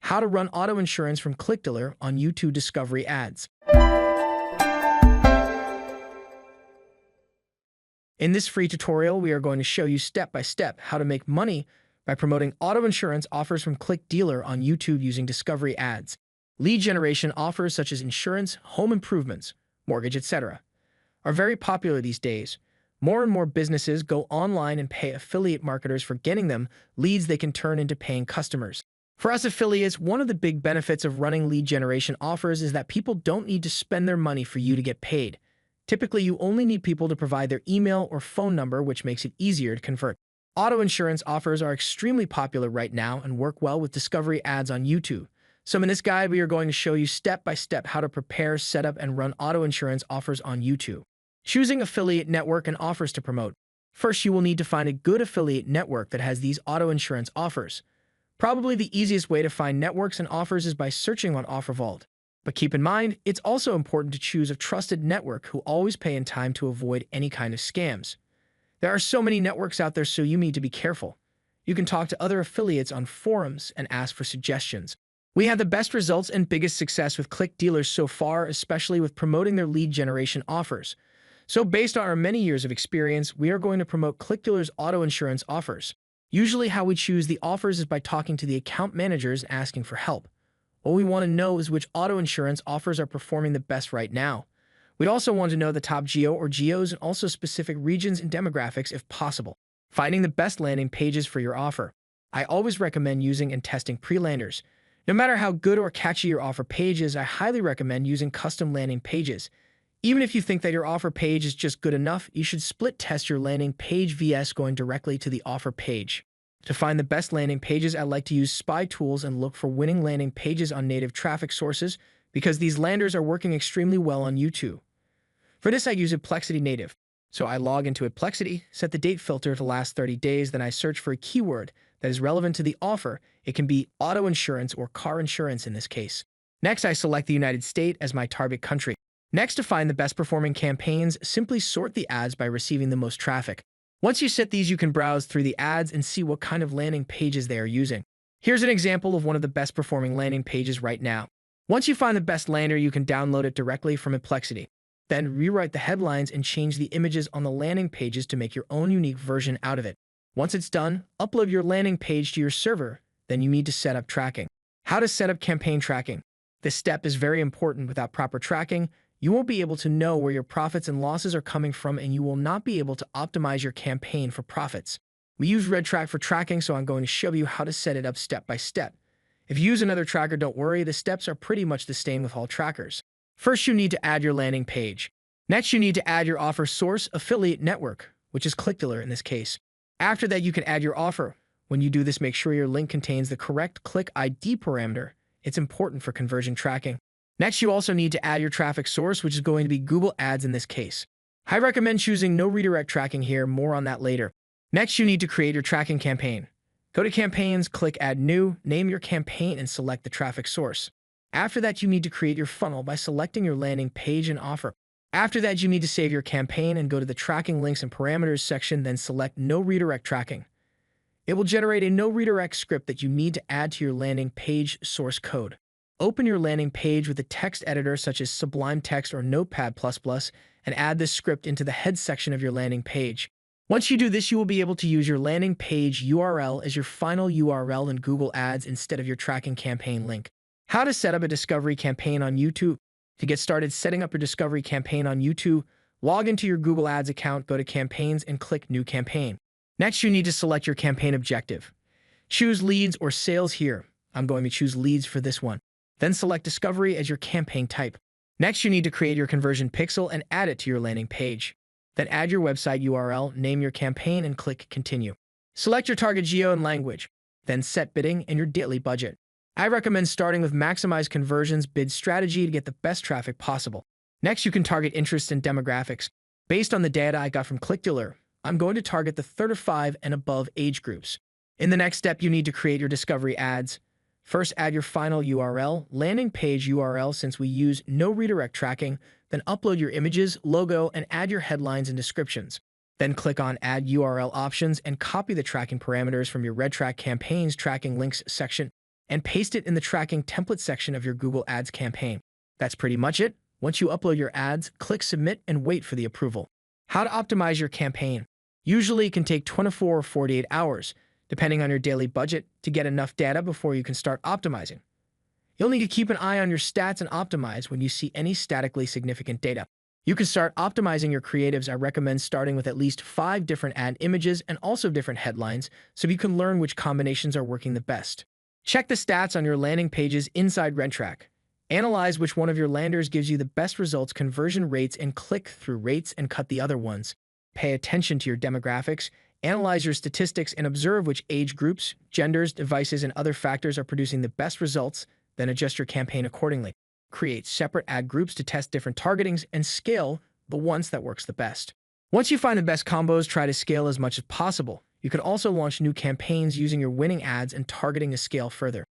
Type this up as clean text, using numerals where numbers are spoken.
How to run auto insurance from Clickdealer on YouTube discovery ads. In this free tutorial, we are going to show you step by step how to make money by promoting auto insurance offers from Clickdealer on YouTube using discovery ads. Lead generation offers such as insurance, home improvements, mortgage, etc. are very popular these days. More and more businesses go online and pay affiliate marketers for getting them leads they can turn into paying customers. For us affiliates, one of the big benefits of running lead generation offers is that people don't need to spend their money for you to get paid. Typically, you only need people to provide their email or phone number, which makes it easier to convert. Auto insurance offers are extremely popular right now and work well with discovery ads on YouTube. So in this guide, we are going to show you step by step how to prepare, set up, and run auto insurance offers on YouTube. Choosing affiliate network and offers to promote. First, you will need to find a good affiliate network that has these auto insurance offers. Probably the easiest way to find networks and offers is by searching on OfferVault. But keep in mind, it's also important to choose a trusted network who always pay in time to avoid any kind of scams. There are so many networks out there, so you need to be careful. You can talk to other affiliates on forums and ask for suggestions. We have the best results and biggest success with Clickdealers so far, especially with promoting their lead generation offers. So based on our many years of experience, we are going to promote Clickdealer's auto insurance offers. Usually how we choose the offers is by talking to the account managers and asking for help. What we want to know is which auto insurance offers are performing the best right now. We'd also want to know the top geo or geos and also specific regions and demographics if possible. Finding the best landing pages for your offer. I always recommend using and testing pre-landers. No matter how good or catchy your offer page is, I highly recommend using custom landing pages. Even if you think that your offer page is just good enough, you should split test your landing page vs going directly to the offer page. To find the best landing pages, I like to use spy tools and look for winning landing pages on native traffic sources because these landers are working extremely well on YouTube. For this, I use Perplexity Native. So I log into Perplexity, set the date filter to last 30 days, then I search for a keyword that is relevant to the offer. It can be auto insurance or car insurance in this case. Next, I select the United States as my target country. Next, to find the best performing campaigns, simply sort the ads by receiving the most traffic. Once you set these, you can browse through the ads and see what kind of landing pages they are using. Here's an example of one of the best performing landing pages right now. Once you find the best lander, you can download it directly from Perplexity. Then rewrite the headlines and change the images on the landing pages to make your own unique version out of it. Once it's done, upload your landing page to your server. Then you need to set up tracking. How to set up campaign tracking. This step is very important. Without proper tracking, you won't be able to know where your profits and losses are coming from, and you will not be able to optimize your campaign for profits. We use RedTrack for tracking, so I'm going to show you how to set it up step by step. If you use another tracker, don't worry, the steps are pretty much the same with all trackers. First, you need to add your landing page. Next, you need to add your offer source affiliate network, which is Clickdealer in this case. After that, you can add your offer. When you do this, make sure your link contains the correct click ID parameter. It's important for conversion tracking. Next, you also need to add your traffic source, which is going to be Google Ads in this case. I recommend choosing no redirect tracking here, more on that later. Next, you need to create your tracking campaign. Go to Campaigns, click Add New, name your campaign, and select the traffic source. After that, you need to create your funnel by selecting your landing page and offer. After that, you need to save your campaign and go to the Tracking Links and Parameters section, then select No Redirect Tracking. It will generate a no redirect script that you need to add to your landing page source code. Open your landing page with a text editor such as Sublime Text or Notepad++ and add this script into the head section of your landing page. Once you do this, you will be able to use your landing page URL as your final URL in Google Ads instead of your tracking campaign link. How to set up a discovery campaign on YouTube. To get started setting up your discovery campaign on YouTube, log into your Google Ads account, go to Campaigns, and click New Campaign. Next, you need to select your campaign objective. Choose leads or sales here. I'm going to choose leads for this one. Then select Discovery as your campaign type. Next, you need to create your conversion pixel and add it to your landing page. Then add your website URL, name your campaign, and click Continue. Select your target geo and language. Then set bidding and your daily budget. I recommend starting with maximize conversions bid strategy to get the best traffic possible. Next, you can target interests and demographics. Based on the data I got from Clickdealer, I'm going to target the 35 and above age groups. In the next step, you need to create your discovery ads. First, add your final URL, landing page URL since we use no redirect tracking, then upload your images, logo, and add your headlines and descriptions. Then click on Add URL Options and copy the tracking parameters from your RedTrack Campaigns Tracking Links section. and paste it in the tracking template section of your Google Ads campaign. That's pretty much it. Once you upload your ads, click submit and wait for the approval. How to optimize your campaign. Usually it can take 24 or 48 hours, depending on your daily budget, to get enough data before you can start optimizing. You'll need to keep an eye on your stats and optimize when you see any statically significant data. You can start optimizing your creatives. I recommend starting with at least 5 different ad images and also different headlines so you can learn which combinations are working the best. Check the stats on your landing pages inside RentTrack. Analyze which one of your landers gives you the best results, conversion rates, and click-through rates, and cut the other ones. Pay attention to your demographics, analyze your statistics, and observe which age groups, genders, devices, and other factors are producing the best results, then adjust your campaign accordingly. Create separate ad groups to test different targetings and scale the ones that works the best. Once you find the best combos, try to scale as much as possible. You can also launch new campaigns using your winning ads and targeting to scale further.